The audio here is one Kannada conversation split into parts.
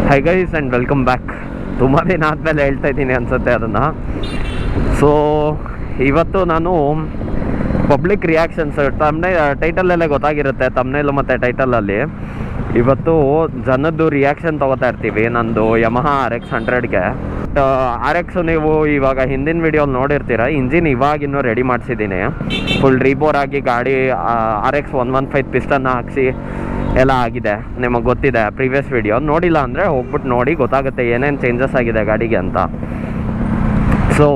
High guys and welcome back. ತುಂಬ ದಿನ ಆದಮೇಲೆ ಹೇಳ್ತಾ ಇದ್ದೀನಿ ಅನಿಸುತ್ತೆ ಅದನ್ನು. ಸೊ ಇವತ್ತು ನಾನು ಪಬ್ಲಿಕ್ ರಿಯಾಕ್ಷನ್ಸ್ ಟೈಟಲಲ್ಲೇ ಗೊತ್ತಾಗಿರುತ್ತೆ, ತಮ್ನೇಲು ಮತ್ತು ಟೈಟಲಲ್ಲಿ. ಇವತ್ತು ಜನದ್ದು ರಿಯಾಕ್ಷನ್ ತೊಗೋತಾ ಇರ್ತೀವಿ ನಂದು ಯಮಹಾ RX 100ಗೆ. RX ನೀವು ಇವಾಗ ಹಿಂದಿನ ವಿಡಿಯೋಲಿ ನೋಡಿರ್ತೀರ. ಇಂಜಿನ್ ಇವಾಗಿನ್ನೂ ರೆಡಿ ಮಾಡಿಸಿದ್ದೀನಿ, ಫುಲ್ ರೀಬೋರ್ ಆಗಿ ಗಾಡಿ RX 115 ಪಿಸ್ಟನ್ನ ಹಾಕ್ಸಿ ಎಲ್ಲ ಆಗಿದೆ. ನಿಮಗೆ ಗೊತ್ತಿದೆ, ಪ್ರೀವಿಯಸ್ ವಿಡಿಯೋ ನೋಡಿಲ್ಲ ಅಂದರೆ ಹೋಗ್ಬಿಟ್ಟು ನೋಡಿ, ಗೊತ್ತಾಗುತ್ತೆ ಏನೇನು ಚೇಂಜಸ್ ಆಗಿದೆ ಗಾಡಿಗೆ ಅಂತ. ಸೊ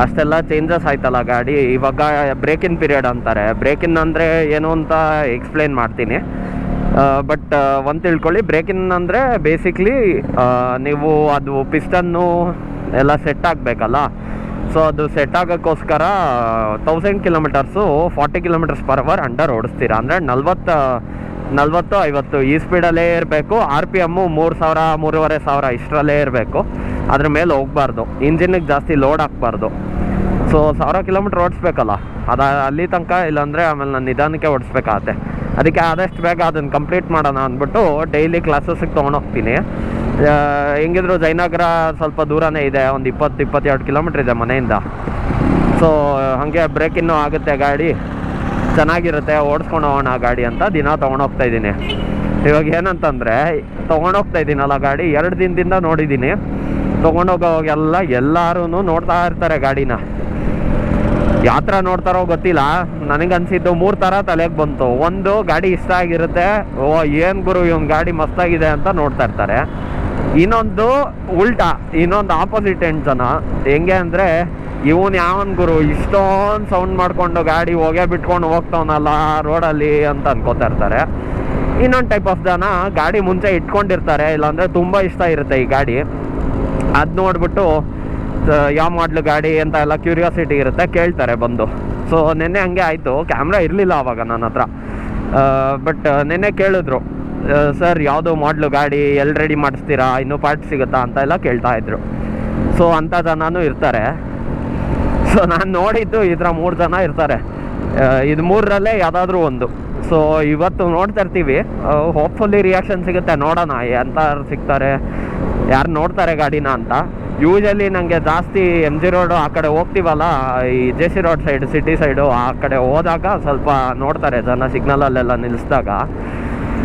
ಅಷ್ಟೆಲ್ಲ ಚೇಂಜಸ್ ಆಯ್ತಲ್ಲ ಗಾಡಿ. ಇವಾಗ ಬ್ರೇಕಿನ್ ಪೀರಿಯಡ್ ಅಂತಾರೆ. ಬ್ರೇಕಿನ್ ಅಂದರೆ ಏನು ಅಂತ ಎಕ್ಸ್ಪ್ಲೇನ್ ಮಾಡ್ತೀನಿ. ಬಟ್ ಒಂದು ತಿಳ್ಕೊಳ್ಳಿ, ಬ್ರೇಕಿನ್ ಅಂದರೆ ಬೇಸಿಕ್ಲಿ ನೀವು ಅದು ಪಿಸ್ಟನ್ನು ಎಲ್ಲ ಸೆಟ್ ಆಗಬೇಕಲ್ಲ. ಸೊ ಅದು ಸೆಟ್ ಆಗೋಕ್ಕೋಸ್ಕರ 1000 ಕಿಲೋಮೀಟರ್ಸು 40 km/h ಅಂಡರ್ ಓಡಿಸ್ತೀರಾ. ಅಂದರೆ 40-50 ಈ ಸ್ಪೀಡಲ್ಲೇ ಇರಬೇಕು. RPM 3000-3500 ಇಷ್ಟರಲ್ಲೇ ಇರಬೇಕು. ಅದ್ರ ಮೇಲೆ ಹೋಗಬಾರ್ದು, ಇಂಜಿನಿಗೆ ಜಾಸ್ತಿ ಲೋಡ್ ಹಾಕ್ಬಾರ್ದು. ಸೊ 1000 km ಓಡಿಸ್ಬೇಕಲ್ಲ, ಅಲ್ಲಿ ತನಕ. ಇಲ್ಲಾಂದರೆ ಆಮೇಲೆ ನಾನು ನಿಧಾನಕ್ಕೆ ಓಡಿಸ್ಬೇಕಾಗತ್ತೆ. ಅದಕ್ಕೆ ಆದಷ್ಟು ಬೇಗ ಅದನ್ನು ಕಂಪ್ಲೀಟ್ ಮಾಡೋಣ ಅಂದ್ಬಿಟ್ಟು ಡೈಲಿ ಕ್ಲಾಸಸ್ಸಿಗೆ ತೊಗೊಂಡೋಗ್ತೀನಿ. ಹೆಂಗಿದ್ರು ಜಯನಗರ ಸ್ವಲ್ಪ ದೂರನೇ ಇದೆ, ಒಂದು 20-22 ಕಿಲೋಮೀಟ್ರ್ ಇದೆ ಮನೆಯಿಂದ. ಸೊ ಹಾಗೆ ಬ್ರೇಕಿನ್ನೂ ಆಗುತ್ತೆ, ಗಾಡಿ ಚೆನ್ನಾಗಿರುತ್ತೆ, ಓಡಿಸ್ಕೊಂಡು ಹೋಗೋಣ ಗಾಡಿ ಅಂತ ದಿನ ತೊಗೊಂಡೋಗ್ತಾಯಿದ್ದೀನಿ. ಇವಾಗ ಏನಂತಂದರೆ, ತೊಗೊಂಡೋಗ್ತಾ ಇದ್ದೀನಲ್ಲ ಗಾಡಿ, 2 ದಿನದಿಂದ ನೋಡಿದ್ದೀನಿ. ತೊಗೊಂಡೋಗೋವಾಗೆಲ್ಲ ಎಲ್ಲರೂ ನೋಡ್ತಾ ಇರ್ತಾರೆ ಗಾಡಿನ. ಯಾವ ಥರ ನೋಡ್ತಾರೋ ಗೊತ್ತಿಲ್ಲ, ನನಗನ್ಸಿದ್ದು 3 ಥರ ತಲೆಗೆ ಬಂತು. ಒಂದು, ಗಾಡಿ ಇಷ್ಟ ಆಗಿರುತ್ತೆ, ಓ ಏನು ಗುರು ಇವನ್ ಗಾಡಿ ಮಸ್ತಾಗಿದೆ ಅಂತ ನೋಡ್ತಾ ಇರ್ತಾರೆ. ಇನ್ನೊಂದು ಉಲ್ಟಾ, ಇನ್ನೊಂದು ಆಪೋಸಿಟ್ ಎಂಡ್ ಜನ ಹೆಂಗೆ ಅಂದರೆ, ಇವನು ಯಾವನ್ ಗುರು ಇಷ್ಟೊಂದು ಸೌಂಡ್ ಮಾಡಿಕೊಂಡು ಗಾಡಿ ಹೊಗೆ ಬಿಟ್ಕೊಂಡು ಹೋಗ್ತಾವನಲ್ಲ ರೋಡಲ್ಲಿ ಅಂತ ಅನ್ಕೋತಾ ಇರ್ತಾರೆ. ಇನ್ನೊಂದು ಟೈಪ್ ಆಫ್ ಜನ ಗಾಡಿ ಮುಂಚೆ ಇಟ್ಕೊಂಡಿರ್ತಾರೆ, ಇಲ್ಲಾಂದರೆ ತುಂಬ ಇಷ್ಟ ಇರುತ್ತೆ ಈ ಗಾಡಿ. ಅದು ನೋಡ್ಬಿಟ್ಟು ಯಾವ ಮಾಡ್ಲು ಗಾಡಿ ಅಂತ ಎಲ್ಲ ಕ್ಯೂರಿಯಾಸಿಟಿ ಇರುತ್ತೆ, ಕೇಳ್ತಾರೆ ಬಂದು. ಸೊ ನೆನ್ನೆ ಹಂಗೆ ಆಯಿತು, ಕ್ಯಾಮ್ರಾ ಇರಲಿಲ್ಲ ಆವಾಗ ನನ್ನ ಹತ್ರ. ಬಟ್ ನೆನ್ನೆ ಕೇಳಿದ್ರು, ಸರ್ ಯಾವುದು ಮಾಡ್ಲು ಗಾಡಿ, ಎಲ್ಲಿ ರೆಡಿ ಮಾಡಿಸ್ತೀರಾ, ಇನ್ನೂ ಪಾರ್ಟ್ ಸಿಗುತ್ತಾ ಅಂತ ಎಲ್ಲ ಕೇಳ್ತಾಯಿದ್ರು. ಸೊ ಅಂಥ ಜನನೂ ಇರ್ತಾರೆ. ಸೊ ನಾನು ನೋಡಿದ್ದು ಈ ಥರ 3 ಜನ ಇರ್ತಾರೆ. ಇದು 3ರಲ್ಲೇ ಯಾವುದಾದ್ರೂ ಒಂದು. ಸೊ ಇವತ್ತು ನೋಡ್ತಾ ಇರ್ತೀವಿ, ಹೋಪ್ಫುಲ್ಲಿ ರಿಯಾಕ್ಷನ್ ಸಿಗುತ್ತೆ, ನೋಡೋಣ ಎಂಥವ್ರು ಸಿಗ್ತಾರೆ, ಯಾರು ನೋಡ್ತಾರೆ ಗಾಡಿನ ಅಂತ. ಯೂಶಲಿ ನನಗೆ ಜಾಸ್ತಿ MG ರೋಡು ಆ ಕಡೆ ಹೋಗ್ತೀವಲ್ಲ, ಈ JC road side, city side, ಆ ಕಡೆ ಹೋದಾಗ ಸ್ವಲ್ಪ ನೋಡ್ತಾರೆ ಜನ, ಸಿಗ್ನಲಲ್ಲೆಲ್ಲ ನಿಲ್ಲಿಸಿದಾಗ.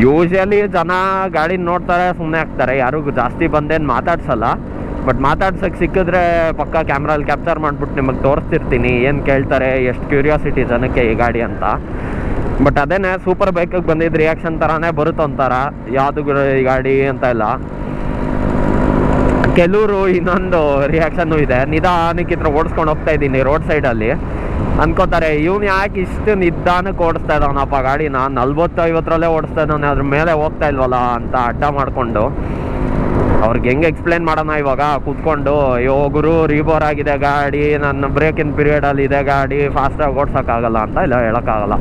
ಯೂಶಲಿ ಜನ ಗಾಡಿನ ನೋಡ್ತಾರೆ, ಸುಮ್ಮನೆ ಆಗ್ತಾರೆ, ಯಾರು ಜಾಸ್ತಿ ಬಂದೇನು ಮಾತಾಡ್ಸಲ್ಲ. ಬಟ್ ಮಾತಾಡ್ಸೋಕ್ಕೆ ಸಿಕ್ಕಿದ್ರೆ ಪಕ್ಕ ಕ್ಯಾಮ್ರಲ್ಲಿ ಕ್ಯಾಪ್ಚರ್ ಮಾಡಿಬಿಟ್ಟು ನಿಮಗೆ ತೋರಿಸ್ತಿರ್ತೀನಿ ಏನು ಕೇಳ್ತಾರೆ, ಎಷ್ಟು ಕ್ಯೂರಿಯಾಸಿಟಿ ಜನಕ್ಕೆ ಈ ಗಾಡಿ ಅಂತ. ಬಟ್ ಅದೇನೇ ಸೂಪರ್ ಬೈಕಿಗೆ ಬಂದಿದ್ದು ರಿಯಾಕ್ಷನ್ ಥರನೇ ಬರುತ್ತೊಂಥರ, ಯಾವುದು ಈ ಗಾಡಿ ಅಂತ ಇಲ್ಲ. ಕೆಲವರು ಇನ್ನೊಂದು ರಿಯಾಕ್ಷನ್ನು ಇದೆ, ನಿಧಾನಕ್ಕೆ ಇತ್ರ ಓಡಿಸ್ಕೊಂಡು ಹೋಗ್ತಾ ಇದ್ದೀನಿ ರೋಡ್ ಸೈಡಲ್ಲಿ. ಅನ್ಕೋತಾರೆ ಇವ್ನು ಯಾಕೆ ಇಷ್ಟು ನಿಧಾನಕ್ಕೆ ಓಡಿಸ್ತಾ ಇದ್ದಾನಪ್ಪ ಗಾಡಿನ, 40-50ರಲ್ಲೇ ಓಡಿಸ್ತಾ ಇದ್ದಾನೆ, ಅದ್ರ ಮೇಲೆ ಹೋಗ್ತಾ ಇಲ್ವಲ್ಲ ಅಂತ ಅಡ್ಡ ಮಾಡಿಕೊಂಡು. ಅವ್ರಿಗೆ ಹೆಂಗೆ ಎಕ್ಸ್ಪ್ಲೇನ್ ಮಾಡೋಣ ಇವಾಗ ಕೂತ್ಕೊಂಡು, ಅಯ್ಯೋ ಗುರು ರೀಬೋರ್ ಆಗಿದೆ ಗಾಡಿ, ನನ್ನ ಬ್ರೇಕಿನ್ ಪೀರಿಯಡಲ್ಲಿ ಇದೆ ಗಾಡಿ, ಫಾಸ್ಟಾಗಿ ಓಡ್ಸೋಕ್ಕಾಗಲ್ಲ ಅಂತ ಇಲ್ಲ ಹೇಳೋಕ್ಕಾಗಲ್ಲ.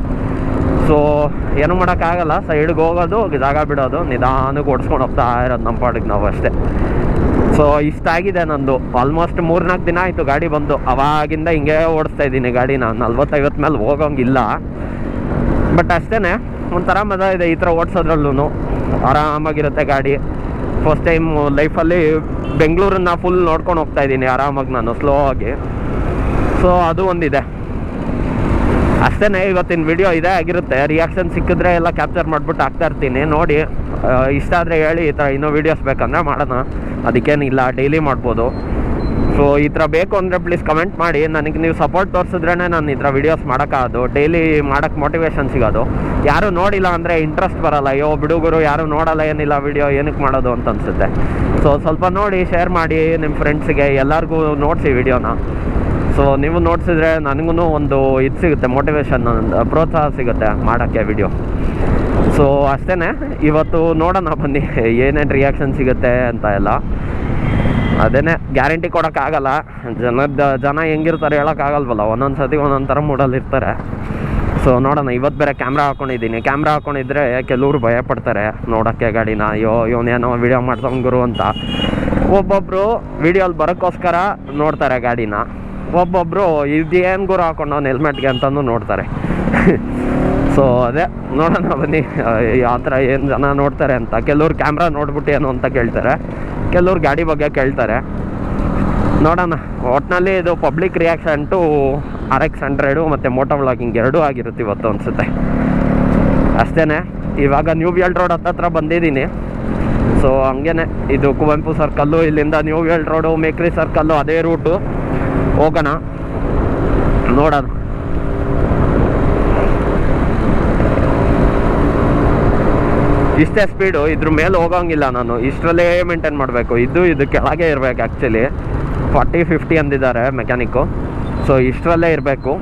ಸೊ ಏನೂ ಮಾಡೋಕ್ಕಾಗಲ್ಲ, ಸೈಡ್ಗೆ ಹೋಗೋದು, ಜಾಗ ಬಿಡೋದು, ನಿಧಾನಕ್ಕೆ ಓಡಿಸ್ಕೊಂಡು ಹೋಗ್ತಾ ಇರೋದು ನಮ್ಮ ಪಾಡಿಗೆ ನಾವು ಅಷ್ಟೇ. ಸೊ ಇಷ್ಟ ಆಗಿದೆ ನಂದು. ಆಲ್ಮೋಸ್ಟ್ 3-4 ದಿನ ಆಯಿತು ಗಾಡಿ ಬಂದು, ಅವಾಗಿಂದ ಹಿಂಗೆ ಓಡಿಸ್ತಾ ಇದ್ದೀನಿ ಗಾಡಿನ. 40-50 ಮೇಲೆ ಹೋಗೋಂಗಿಲ್ಲ. ಬಟ್ ಅಷ್ಟೇ, ಒಂಥರ ಮಜಾ ಇದೆ ಈ ಥರ ಓಡಿಸೋದ್ರಲ್ಲೂ, ಆರಾಮಾಗಿರುತ್ತೆ ಗಾಡಿ. ಫಸ್ಟ್ ಟೈಮ್ ಲೈಫಲ್ಲಿ ಬೆಂಗಳೂರನ್ನ ಫುಲ್ ನೋಡ್ಕೊಂಡು ಹೋಗ್ತಾ ಇದ್ದೀನಿ ಆರಾಮಾಗಿ ನಾನು, ಸ್ಲೋ ಆಗಿ. ಸೊ ಅದು ಒಂದಿದೆ ಅಷ್ಟೇ. ಇವತ್ತಿನ ವಿಡಿಯೋ ಇದೇ ಆಗಿರುತ್ತೆ. ರಿಯಾಕ್ಷನ್ ಸಿಕ್ಕಿದ್ರೆ ಎಲ್ಲ ಕ್ಯಾಪ್ಚರ್ ಮಾಡಿಬಿಟ್ಟು ಹಾಕ್ತಾ ಇರ್ತೀನಿ, ನೋಡಿ. ಇಷ್ಟ ಆದರೆ ಹೇಳಿ, ಈ ಥರ ಇನ್ನೂ ವೀಡಿಯೋಸ್ ಬೇಕಂದರೆ ಮಾಡೋಣ, ಅದಕ್ಕೇನಿಲ್ಲ, ಡೈಲಿ ಮಾಡ್ಬೋದು. ಸೊ ಈ ಥರ ಬೇಕು ಅಂದರೆ ಪ್ಲೀಸ್ ಕಮೆಂಟ್ ಮಾಡಿ. ನನಗೆ ನೀವು ಸಪೋರ್ಟ್ ತೋರಿಸಿದ್ರೇ ನಾನು ಈ ಥರ ವೀಡಿಯೋಸ್ ಮಾಡೋಕ್ಕಾಗೋದು, ಡೈಲಿ ಮಾಡೋಕ್ಕೆ ಮೋಟಿವೇಶನ್ ಸಿಗೋದು. ಯಾರೂ ನೋಡಿಲ್ಲ ಅಂದರೆ ಇಂಟ್ರೆಸ್ಟ್ ಬರೋಲ್ಲ, ಅಯ್ಯೋ ಬಿಡುಗರು ಯಾರೂ ನೋಡಲ್ಲ, ಏನಿಲ್ಲ ವಿಡಿಯೋ ಏನಕ್ಕೆ ಮಾಡೋದು ಅಂತ ಅನಿಸುತ್ತೆ. ಸೊ ಸ್ವಲ್ಪ ನೋಡಿ, ಶೇರ್ ಮಾಡಿ ನಿಮ್ಮ ಫ್ರೆಂಡ್ಸಿಗೆ, ಎಲ್ಲರಿಗೂ ನೋಡಿಸಿ ವಿಡಿಯೋನ. ಸೊ ನೀವು ನೋಡ್ಸಿದ್ರೆ ನನಗೂ ಒಂದು ಇದು ಸಿಗುತ್ತೆ, ಮೋಟಿವೇಶನ್, ಪ್ರೋತ್ಸಾಹ ಸಿಗುತ್ತೆ ಮಾಡೋಕ್ಕೆ ವಿಡಿಯೋ. ಸೊ ಅಷ್ಟೇ, ಇವತ್ತು ನೋಡೋಣ ಬನ್ನಿ ಏನೇನು ರಿಯಾಕ್ಷನ್ ಸಿಗುತ್ತೆ ಅಂತ ಎಲ್ಲ. ಅದೇನೇ ಗ್ಯಾರಂಟಿ ಕೊಡೋಕ್ಕಾಗಲ್ಲ, ಜನ ಹೆಂಗಿರ್ತಾರೆ ಹೇಳೋಕ್ಕಾಗಲ್ವಲ್ಲ, ಒಂದೊಂದು ಸತಿ ಒಂದೊಂದು ಥರ ಮೂಡಲ್ಲಿ ಇರ್ತಾರೆ. ಸೊ ನೋಡೋಣ. ಇವತ್ತು ಬೇರೆ ಕ್ಯಾಮ್ರಾ ಹಾಕ್ಕೊಂಡಿದ್ದೀನಿ. ಕ್ಯಾಮ್ರಾ ಹಾಕ್ಕೊಂಡಿದ್ರೆ ಕೆಲವರು ಭಯ ಪಡ್ತಾರೆ ನೋಡೋಕ್ಕೆ ಗಾಡಿನ, ಅಯ್ಯೋ ಇವನೇನೋ ವೀಡಿಯೋ ಮಾಡ್ತಾನೆ ಗುರು ಅಂತ. ಒಬ್ಬೊಬ್ಬರು ವೀಡಿಯೋಲ್ಲಿ ಬರೋಕ್ಕೋಸ್ಕರ ನೋಡ್ತಾರೆ ಗಾಡಿನ, ಒಬ್ಬೊಬ್ಬರು ಇದೇನು ಗುರು ಹಾಕೊಂಡು ಅವ್ನು ಹೆಲ್ಮೆಟ್ಗೆ ಅಂತಂದು ನೋಡ್ತಾರೆ. ಸೊ ಅದೇ ನೋಡೋಣ ಬನ್ನಿ ಯಾವ ಥರ ಏನು ಜನ ನೋಡ್ತಾರೆ ಅಂತ. ಕೆಲವ್ರು ಕ್ಯಾಮ್ರಾ ನೋಡ್ಬಿಟ್ಟು ಏನು ಅಂತ ಕೇಳ್ತಾರೆ, ಕೆಲವ್ರು ಗಾಡಿ ಬಗ್ಗೆ ಕೇಳ್ತಾರೆ. ನೋಡೋಣ. ಒಟ್ಟಿನಲ್ಲಿ ಇದು ಪಬ್ಲಿಕ್ ರಿಯಾಕ್ಷನ್ ಟು RX 100 ಮತ್ತು ಮೋಟೋ ವ್ಲಾಗಿಂಗ್ ಎರಡೂ ಆಗಿರುತ್ತೆ ಇವತ್ತು ಅನಿಸುತ್ತೆ. ಅಷ್ಟೇ. ಇವಾಗ ನ್ಯೂ ಬೇಲ್ಡ್ ರೋಡ್ ಹತ್ರ ಬಂದಿದ್ದೀನಿ. ಸೊ ಹಂಗೇನೆ ಇದು ಕುವೆಂಪು ಸರ್ಕಲ್ಲು, ಇಲ್ಲಿಂದ ನ್ಯೂ ಬೇಲ್ಡ್ ರೋಡು, ಮೇಕ್ರಿ ಸರ್ಕಲ್ಲು ಅದೇ ರೂಟು ಹೋಗೋಣ. ನೋಡೋಣ. ಇಷ್ಟೇ ಸ್ಪೀಡು, ಇದ್ರ ಮೇಲೆ ಹೋಗೋಂಗಿಲ್ಲ ನಾನು, ಇಷ್ಟರಲ್ಲೇ ಮೇಂಟೈನ್ ಮಾಡಬೇಕು. ಇದು ಕೆಳಗೆ ಇರಬೇಕು. ಆ್ಯಕ್ಚುಲಿ 40-50 ಅಂದಿದ್ದಾರೆ ಮೆಕ್ಯಾನಿಕ್ಕು. ಸೊ ಇಷ್ಟರಲ್ಲೇ ಇರಬೇಕು.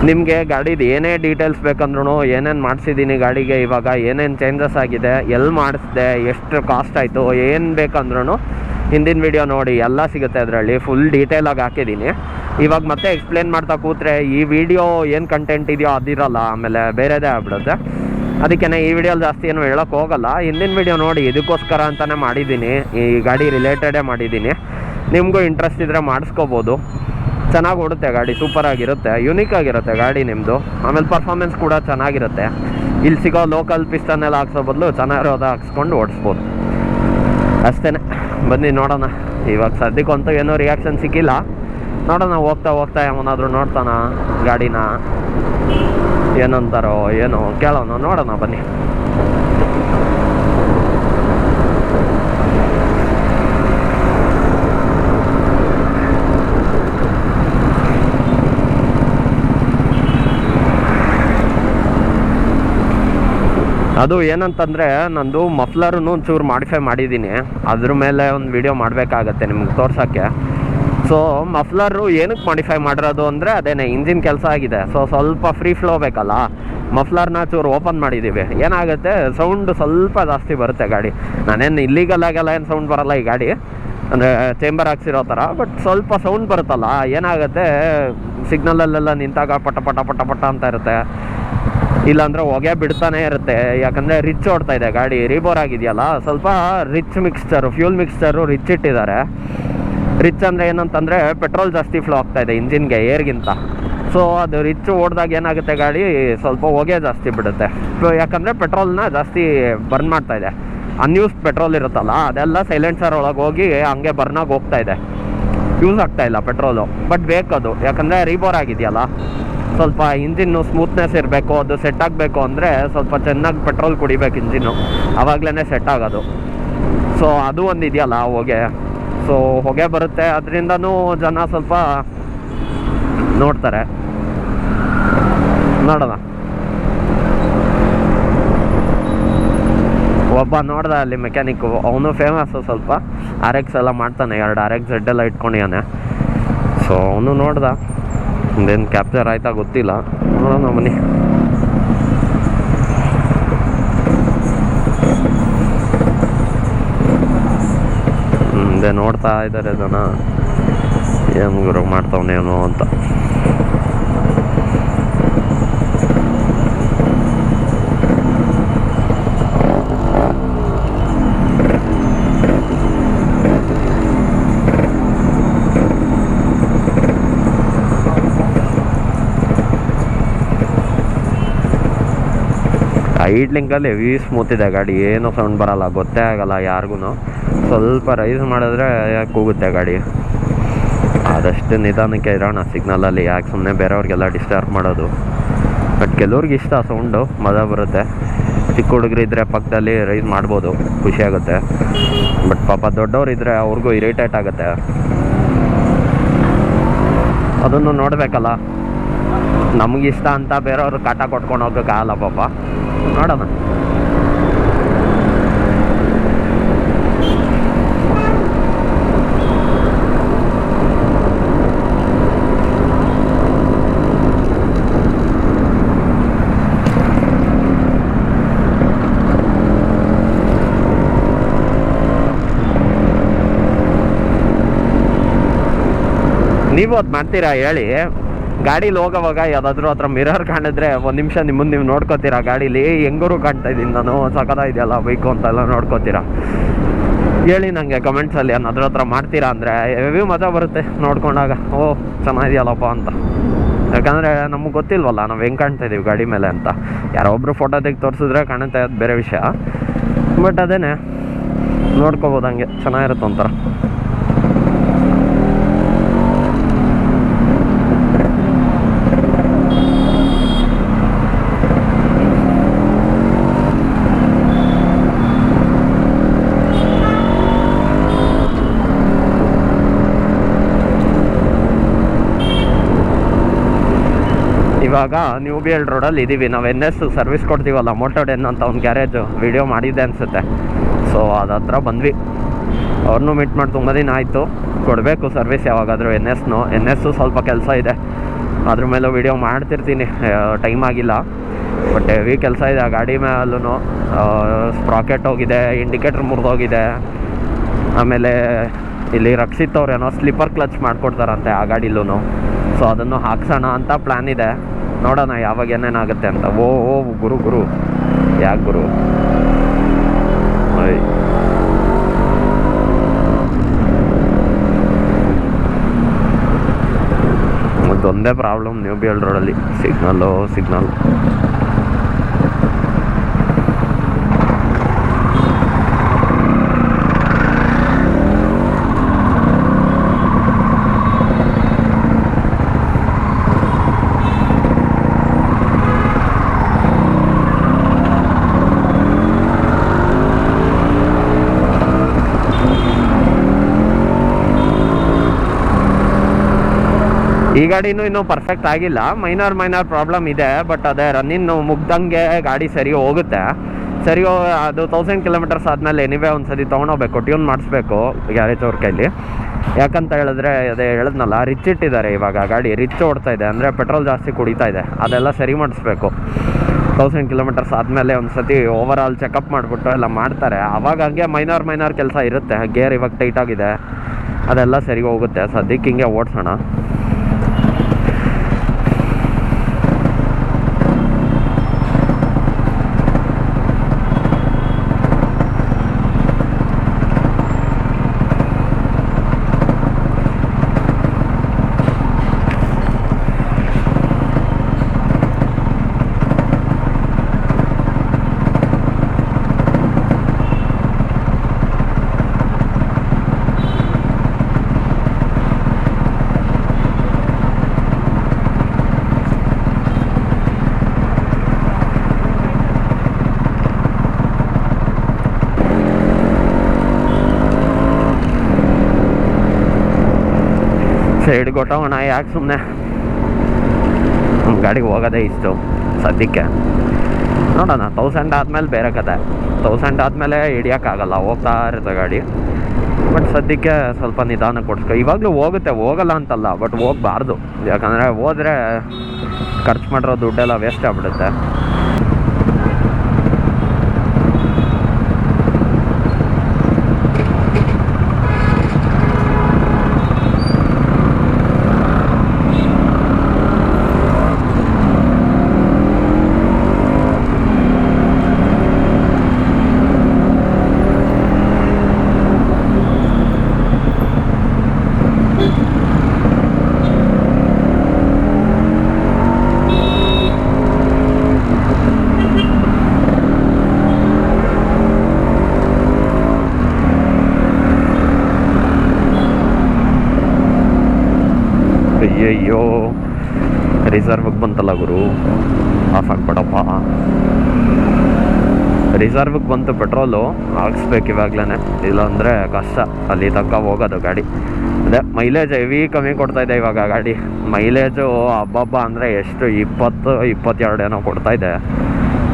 ನಿಮಗೆ ಗಾಡಿದು ಏನೇ ಡೀಟೇಲ್ಸ್ ಬೇಕಂದ್ರೂ, ಏನೇನು ಮಾಡಿಸಿದ್ದೀನಿ ಗಾಡಿಗೆ, ಇವಾಗ ಏನೇನು ಚೇಂಜಸ್ ಆಗಿದೆ, ಎಲ್ಲಿ ಮಾಡಿಸಿದೆ, ಎಷ್ಟು ಕಾಸ್ಟ್ ಆಯಿತು, ಏನು ಬೇಕಂದ್ರೂ ಹಿಂದಿನ ವಿಡಿಯೋ ನೋಡಿ, ಎಲ್ಲ ಸಿಗುತ್ತೆ ಅದರಲ್ಲಿ. ಫುಲ್ ಡೀಟೇಲಾಗಿ ಹಾಕಿದ್ದೀನಿ. ಇವಾಗ ಮತ್ತೆ ಎಕ್ಸ್ಪ್ಲೇನ್ ಮಾಡ್ತಾ ಕೂತ್ರೆ ಈ ವಿಡಿಯೋ ಏನು ಕಂಟೆಂಟ್ ಇದೆಯೋ ಅದಿರಲ್ಲ, ಆಮೇಲೆ ಬೇರೆದೇ ಆಗ್ಬಿಡುತ್ತೆ. ಅದಕ್ಕೆ ಈ ವಿಡಿಯೋಲಿ ಜಾಸ್ತಿ ಏನು ಹೇಳೋಕ್ಕೆ ಹೋಗಲ್ಲ. ಹಿಂದಿನ ವಿಡಿಯೋ ನೋಡಿ, ಇದಕ್ಕೋಸ್ಕರ ಅಂತಲೇ ಮಾಡಿದ್ದೀನಿ, ಈ ಗಾಡಿ ರಿಲೇಟೆಡೇ ಮಾಡಿದ್ದೀನಿ. ನಿಮಗೂ ಇಂಟ್ರೆಸ್ಟ್ ಇದ್ದರೆ ಮಾಡಿಸ್ಕೋಬೋದು. ಚೆನ್ನಾಗಿ ಓಡುತ್ತೆ ಗಾಡಿ, ಸೂಪರಾಗಿರುತ್ತೆ, ಯುನೀಕ್ ಆಗಿರುತ್ತೆ ಗಾಡಿ ನಿಮ್ಮದು. ಆಮೇಲೆ ಪರ್ಫಾರ್ಮೆನ್ಸ್ ಕೂಡ ಚೆನ್ನಾಗಿರುತ್ತೆ. ಇಲ್ಲಿ ಸಿಗೋ ಲೋಕಲ್ ಪಿಸ್ಟನ್ ಎಲ್ಲ ಹಾಕ್ಸೋ ಬದಲು ಚೆನ್ನಾಗಿರೋದು ಹಾಕ್ಸ್ಕೊಂಡು ಓಡಿಸ್ಬೋದು. ಅಷ್ಟೇ. ಬನ್ನಿ ನೋಡೋಣ. ಇವಾಗ ಸದ್ಯಕ್ಕಂತೂ ಏನೋ ರಿಯಾಕ್ಷನ್ ಸಿಕ್ಕಿಲ್ಲ. ನೋಡೋಣ ಹೋಗ್ತಾ ಹೋಗ್ತಾ ಏನಾದರೂ ನೋಡ್ತಾನ ಗಾಡಿನ, ಏನಂತಾರೋ ಏನೋ ಕೇಳೋಣ, ನೋಡೋಣ ಬನ್ನಿ. ಅದು ಏನಂತಂದರೆ, ನಂದು ಮಫ್ಲರ್ನು ಒಂಚೂರು ಮಾಡಿಫೈ ಮಾಡಿದ್ದೀನಿ. ಅದ್ರ ಮೇಲೆ ಒಂದು ವಿಡಿಯೋ ಮಾಡಬೇಕಾಗತ್ತೆ ನಿಮ್ಗೆ ತೋರ್ಸೋಕ್ಕೆ. ಸೊ ಮಫ್ಲರು ಏನಕ್ಕೆ ಮಾಡಿಫೈ ಮಾಡಿರೋದು ಅಂದರೆ ಅದೇನೇ ಇಂಜಿನ್ ಕೆಲಸ ಆಗಿದೆ. ಸೊ ಸ್ವಲ್ಪ ಫ್ರೀ ಫ್ಲೋ ಬೇಕಲ್ಲ, ಮಫ್ಲರ್ನ ಚೂರು ಓಪನ್ ಮಾಡಿದ್ದೀವಿ. ಏನಾಗುತ್ತೆ, ಸೌಂಡು ಸ್ವಲ್ಪ ಜಾಸ್ತಿ ಬರುತ್ತೆ ಗಾಡಿ. ನಾನೇನು ಇಲ್ಲಿಗಲ್ಲಾಗೆಲ್ಲ ಏನು ಸೌಂಡ್ ಬರೋಲ್ಲ ಈ ಗಾಡಿ, ಅಂದರೆ ಚೇಂಬರ್ ಹಾಕ್ಸಿರೋ ಥರ. ಬಟ್ ಸ್ವಲ್ಪ ಸೌಂಡ್ ಬರುತ್ತಲ್ಲ, ಏನಾಗುತ್ತೆ ಸಿಗ್ನಲಲ್ಲೆಲ್ಲ ನಿಂತಾಗ ಪಟ ಪಟ ಪಟ ಪಟ ಅಂತ ಇರುತ್ತೆ, ಇಲ್ಲಾಂದರೆ ಹೊಗೆ ಬಿಡ್ತಾನೆ ಇರುತ್ತೆ. ಯಾಕಂದರೆ ರಿಚ್ ಓಡ್ತಾ ಇದೆ ಗಾಡಿ, ರೀಬೋರ್ ಆಗಿದೆಯಲ್ಲ. ಸ್ವಲ್ಪ rich mixture, fuel mixture rich ಇಟ್ಟಿದ್ದಾರೆ. ರಿಚ್ ಅಂದರೆ ಏನಂತಂದರೆ ಪೆಟ್ರೋಲ್ ಜಾಸ್ತಿ ಫ್ಲೋ ಆಗ್ತಾಯಿದೆ ಇಂಜಿನ್ಗೆ ಏರ್ಗಿಂತ. ಸೊ ಅದು ರಿಚ್ ಓಡಿದಾಗ ಏನಾಗುತ್ತೆ, ಗಾಡಿ ಸ್ವಲ್ಪ ಹೊಗೆ ಜಾಸ್ತಿ ಬಿಡುತ್ತೆ. ಯಾಕಂದರೆ ಪೆಟ್ರೋಲ್ನ ಜಾಸ್ತಿ ಬರ್ನ್ ಮಾಡ್ತಾಯಿದೆ. ಅನ್ಯೂಸ್ ಪೆಟ್ರೋಲ್ ಇರುತ್ತಲ್ಲ, ಅದೆಲ್ಲ ಸೈಲೆನ್ಸರ್ ಒಳಗೆ ಹೋಗಿ ಹಂಗೆ ಬರ್ನಾಗಿ ಹೋಗ್ತಾಯಿದೆ, ಯೂಸ್ ಆಗ್ತಾಯಿಲ್ಲ ಪೆಟ್ರೋಲು. ಬಟ್ ಬೇಕದು, ಯಾಕಂದರೆ ರೀಬೋರ್ ಆಗಿದೆಯಲ್ಲ. ಸ್ವಲ್ಪ ಇಂಜಿನ್ನು ಸ್ಮೂತ್ನೆಸ್ ಇರಬೇಕು, ಅದು ಸೆಟ್ ಆಗಬೇಕು ಅಂದರೆ ಸ್ವಲ್ಪ ಚೆನ್ನಾಗಿ ಪೆಟ್ರೋಲ್ ಕುಡಿಬೇಕು ಇಂಜಿನ್ನು, ಆವಾಗಲೇ ಸೆಟ್ ಆಗೋದು. ಸೊ ಅದು ಒಂದು ಇದೆಯಲ್ಲ ಹೊಗೆ. ಸೊ ಹೊಗೆ ಬರುತ್ತೆ, ಅದರಿಂದನೂ ಜನ ಸ್ವಲ್ಪ ನೋಡ್ತಾರೆ. ನೋಡೋಣ. ಒಬ್ಬ ನೋಡ್ದ ಅಲ್ಲಿ ಮೆಕ್ಯಾನಿಕ್ಕು, ಅವನು ಫೇಮಸ್ಸು ಸ್ವಲ್ಪ, RX ಎಲ್ಲ ಮಾಡ್ತಾನೆ, 2 RX Z ಎಲ್ಲ ಇಟ್ಕೊಂಡಿದ್ದಾನೆ. ಸೊ ಅವನು ನೋಡ್ದ, ಇದೇನು ಕ್ಯಾಪ್ಚರ್ ಆಯ್ತಾ ಗೊತ್ತಿಲ್ಲ, ನೋಡೋಣ ಬನ್ನಿ. ಮುಂದೆ ನೋಡ್ತಾ ಇದ್ದಾರೆ ಜನ, ಏನು ಗುರು ಮಾಡ್ತಾವನೇನೋ ಅಂತ. ಐಡ್ಲಿಂಗಲ್ಲಿ ಹೆವಿ ಸ್ಮೂತ್ ಇದೆ ಗಾಡಿ, ಏನೂ ಸೌಂಡ್ ಬರೋಲ್ಲ, ಗೊತ್ತೇ ಆಗಲ್ಲ ಯಾರಿಗೂ. ಸ್ವಲ್ಪ ರೈಸ್ ಮಾಡಿದ್ರೆ ಯಾಕೆ ಹೋಗುತ್ತೆ ಗಾಡಿ. ಆದಷ್ಟು ನಿಧಾನಕ್ಕೆ ಇರೋಣ ಸಿಗ್ನಲಲ್ಲಿ, ಯಾಕೆ ಸುಮ್ಮನೆ ಬೇರೆಯವ್ರಿಗೆಲ್ಲ ಡಿಸ್ಟರ್ಬ್ ಮಾಡೋದು. ಬಟ್ ಕೆಲವ್ರಿಗೆ ಇಷ್ಟ ಸೌಂಡು, ಮಜಾ ಬರುತ್ತೆ. ಚಿಕ್ಕ ಹುಡುಗರಿದ್ದರೆ ಪಕ್ಕದಲ್ಲಿ ರೈಸ್ ಮಾಡ್ಬೋದು, ಖುಷಿಯಾಗುತ್ತೆ. ಬಟ್ ಪಾಪ ದೊಡ್ಡವರಿದ್ದರೆ ಅವ್ರಿಗೂ ಇರಿಟೇಟ್ ಆಗುತ್ತೆ, ಅದನ್ನು ನೋಡಬೇಕಲ್ಲ. ನಮಗಿಷ್ಟ ಅಂತ ಬೇರೆಯವ್ರು ಕಾಟ ಕೊಟ್ಕೊಂಡು ಹೋಗೋಕ್ಕಾಗಲ್ಲ ಪಾಪ. ನೋಡೋಣ. ನೀವು ಅದು ಮಾಡ್ತೀರಾ ಹೇಳಿ? ಗಾಡೀಲಿ ಹೋಗೋವಾಗ ಯಾವುದಾದ್ರೂ ಹತ್ರ ಮಿರರ್ ಕಾಣಿದ್ರೆ ಒಂದು ನಿಮಿಷ ನಿಮ್ಮನ್ನು ನೀವು ನೋಡ್ಕೋತೀರಾ, ಗಾಡೀಲಿ ಹೆಂಗೂರು ಕಾಣ್ತಾ ಇದ್ದೀನಿ ನಾನು, ಸಖತ್ತಾಗಿದೆಯಲ್ಲ ಬೈಕು ಅಂತೆಲ್ಲ ನೋಡ್ಕೋತೀರಾ? ಹೇಳಿ ನನಗೆ ಕಮೆಂಟ್ಸಲ್ಲಿ, ಏನಾದ್ರೂ ಹತ್ರ ಮಾಡ್ತೀರಾ ಅಂದರೆ ಹೆವಿ ಮಜಾ ಬರುತ್ತೆ ನೋಡ್ಕೊಂಡಾಗ. ಓ ಚೆನ್ನಾಗಿದೆಯಲ್ಲಪ್ಪ ಅಂತ. ಯಾಕಂದರೆ ನಮಗೆ ಗೊತ್ತಿಲ್ವಲ್ಲ ನಾವು ಹೆಂಗೆ ಕಾಣ್ತಾ ಇದ್ದೀವಿ ಗಾಡಿ ಮೇಲೆ ಅಂತ. ಯಾರೋ ಒಬ್ಬರು ಫೋಟೋ ತೆಗೆದು ತೋರಿಸಿದ್ರೆ ಕಾಣುತ್ತೆ, ಅದು ಬೇರೆ ವಿಷಯ. ಬಟ್ ಅದೇನೆ ನೋಡ್ಕೋಬೋದು, ಹಂಗೆ ಚೆನ್ನಾಗಿರುತ್ತೆ ಒಂಥರ. ಇವಾಗ ನ್ಯೂ ಬಿ ಎಲ್ ರೋಡಲ್ಲಿ ಇದ್ದೀವಿ ನಾವು. NS ಸರ್ವಿಸ್ ಕೊಡ್ತೀವಲ್ಲ, ಮೋಟೋ10 ಅಂತ ಒಂದು ಗ್ಯಾರೇಜು ವಿಡಿಯೋ ಮಾಡಿದ್ದೆ ಅನಿಸುತ್ತೆ. ಸೊ ಅದು ಹತ್ರ ಬಂದ್ವಿ. ಅವ್ರನ್ನೂ ಮೀಟ್ ಮಾಡಿ ತುಂಬ ದಿನ ಆಯಿತು. ಕೊಡಬೇಕು ಸರ್ವಿಸ್ ಯಾವಾಗಾದರೂ NS ಸ್ವಲ್ಪ ಕೆಲಸ ಇದೆ, ಅದ್ರ ಮೇಲೂ ವಿಡಿಯೋ ಮಾಡ್ತಿರ್ತೀನಿ. ಟೈಮ್ ಆಗಿಲ್ಲ, ಬಟ್ ಹೆವಿ ಕೆಲಸ ಇದೆ ಆ ಗಾಡಿ ಮೇಲೂ. ಸ್ಪ್ರಾಕೆಟ್ ಹೋಗಿದೆ, ಇಂಡಿಕೇಟ್ರ್ ಮುರಿದೋಗಿದೆ. ಆಮೇಲೆ ಇಲ್ಲಿ ರಕ್ಷಿತ್ ಅವ್ರೇನೋ ಸ್ಲಿಪ್ಪರ್ ಕ್ಲಚ್ ಮಾಡಿಕೊಡ್ತಾರಂತೆ ಆ ಗಾಡಿಲೂ. ಸೊ ಅದನ್ನು ಹಾಕ್ಸೋಣ ಅಂತ ಪ್ಲ್ಯಾನ್ ಇದೆ, ನೋಡೋಣ ಯಾವಾಗ ಏನೇನಾಗುತ್ತೆ ಅಂತ. ಓ ಗುರು ಯಾಕೆ ಗುರು, ಅದೊಂದೇ ಪ್ರಾಬ್ಲಮ್ ನ್ಯೂ ಬಿ ಎಲ್ ರೋಡಲ್ಲಿ, ಸಿಗ್ನಲ್ ಈ ಗಾಡಿನೂ ಇನ್ನೂ ಪರ್ಫೆಕ್ಟ್ ಆಗಿಲ್ಲ, ಮೈನರ್ ಪ್ರಾಬ್ಲಮ್ ಇದೆ. ಬಟ್ ಅದೇ ರನ್ನಿಂಗ್ ಮುಗ್ದಂಗೆ ಗಾಡಿ ಸರಿ ಹೋಗುತ್ತೆ. ಅದು 1000 ಕಿಲೋಮೀಟರ್ಸ್ ಆದಮೇಲೆ ಎನಿವೇ ಒಂದು ಸರಿ ತೊಗೊಂಡೋಗ್ಬೇಕು, ಟ್ಯೂನ್ ಮಾಡಿಸ್ಬೇಕು ಗ್ಯಾರೇಜ್ ಅವ್ರ ಕೈಲಿ. ಯಾಕಂತ ಹೇಳಿದ್ರೆ ಅದೇ ಹೇಳಿದ್ನಲ್ಲ, ರಿಚ್ ಇಟ್ಟಿದ್ದಾರೆ ಇವಾಗ, ಗಾಡಿ ರಿಚ್ ಓಡ್ತಾ ಇದೆ, ಅಂದರೆ ಪೆಟ್ರೋಲ್ ಜಾಸ್ತಿ ಕುಡಿತಾ ಇದೆ. ಅದೆಲ್ಲ ಸರಿ ಮಾಡಿಸ್ಬೇಕು. 1000 ಕಿಲೋಮೀಟರ್ಸ್ ಆದಮೇಲೆ ಒಂದು ಸತಿ ಓವರ್ ಆಲ್ ಚೆಕಪ್ ಮಾಡಿಬಿಟ್ಟು ಎಲ್ಲ ಮಾಡ್ತಾರೆ. ಆವಾಗ ಹಂಗೆ ಮೈನರ್ ಕೆಲಸ ಇರುತ್ತೆ. ಗೇರ್ ಇವಾಗ ಟೈಟ್ ಆಗಿದೆ, ಅದೆಲ್ಲ ಸರಿ ಹೋಗುತ್ತೆ. ಸದ್ಯಕ್ಕೆ ಹಿಂಗೆ ಓಡಿಸೋಣ. ಸೈಡ್ ಕೊಟ್ಟೋಣ, ಯಾಕೆ ಸುಮ್ಮನೆ ನಮ್ಮ ಗಾಡಿಗೆ ಹೋಗೋದೇ ಇಷ್ಟು ಸದ್ಯಕ್ಕೆ. ನೋಡೋಣ, 1000 ಆದಮೇಲೆ ಬೇರೆ ಕತೆ. 1000 ಆದಮೇಲೆ ಹಿಡಿಯೋಕ್ಕಾಗಲ್ಲ, ಹೋಗ್ತಾ ಇರುತ್ತೆ ಗಾಡಿ. ಬಟ್ ಸದ್ಯಕ್ಕೆ ಸ್ವಲ್ಪ ನಿಧಾನ ಕೊಡ್ಸ್ಕೊ. ಇವಾಗಲೂ ಹೋಗಲ್ಲ ಅಂತಲ್ಲ, ಬಟ್ ಹೋಗಬಾರ್ದು. ಯಾಕಂದರೆ ಹೋದರೆ ಖರ್ಚು ಮಾಡಿರೋ ದುಡ್ಡೆಲ್ಲ ವೇಸ್ಟ್ ಆಗಿಬಿಡುತ್ತೆ. ಅಯ್ಯಯ್ಯೋ, ರಿಸರ್ವ್ಗೆ ಬಂತಲ್ಲ ಗುರು, ಆಫ್ ಆಗ್ಬೇಡಪ್ಪ. ರಿಸರ್ವ್ಗೆ ಬಂತು, ಪೆಟ್ರೋಲು ಹಾಕ್ಸ್ಬೇಕು ಇವಾಗ್ಲೇ, ಇಲ್ಲಾಂದರೆ ಕಷ್ಟ ಅಲ್ಲಿ ತನಕ ಹೋಗೋದು ಗಾಡಿ. ಅದೇ ಮೈಲೇಜ್ ಹೆವಿ ಕಮ್ಮಿ ಕೊಡ್ತಾಯಿದೆ ಇವಾಗ ಗಾಡಿ. ಮೈಲೇಜು ಹಬ್ಬ ಅಂದರೆ ಎಷ್ಟು, 20-22 ಏನೋ ಕೊಡ್ತಾಯಿದೆ.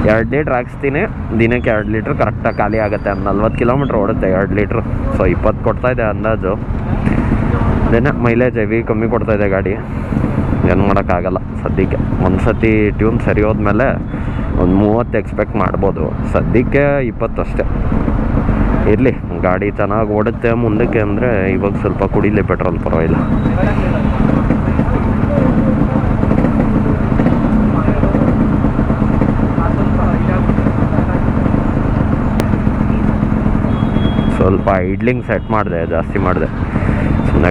2 ಲೀಟ್ರ್ ಹಾಕ್ಸ್ತೀನಿ ದಿನಕ್ಕೆ, 2 ಲೀಟ್ರ್ ಕರೆಕ್ಟಾಗಿ ಖಾಲಿ ಆಗುತ್ತೆ. 40 ಕಿಲೋಮೀಟ್ರ್ ಓಡುತ್ತೆ 2 ಲೀಟ್ರ್. ಸೊ 20 ಕೊಡ್ತಾಯಿದೆ ಅಂದಾಜು. ಅದೇನೇ ಮೈಲೇಜ್ ಹೆವಿ ಕಮ್ಮಿ ಕೊಡ್ತಾಯಿದೆ ಗಾಡಿ. ಏನು ಮಾಡೋಕ್ಕಾಗಲ್ಲ ಸದ್ಯಕ್ಕೆ. ಒಂದು ಸತಿ ಟ್ಯೂನ್ ಸರಿ ಹೋದ್ಮೇಲೆ ಒಂದು 30 ಎಕ್ಸ್ಪೆಕ್ಟ್ ಮಾಡ್ಬೋದು. ಸದ್ಯಕ್ಕೆ 20 ಅಷ್ಟೇ. ಇರಲಿ, ಗಾಡಿ ಚೆನ್ನಾಗಿ ಓಡುತ್ತೆ ಮುಂದಕ್ಕೆ ಅಂದರೆ ಇವಾಗ ಸ್ವಲ್ಪ ಕುಡಿಲಿ ಪೆಟ್ರೋಲ್, ಪರವಾಗಿಲ್ಲ. ಸ್ವಲ್ಪ ಐಡ್ಲಿಂಗ್ ಸೆಟ್ ಮಾಡಿದೆ, ಜಾಸ್ತಿ ಮಾಡಿದೆ.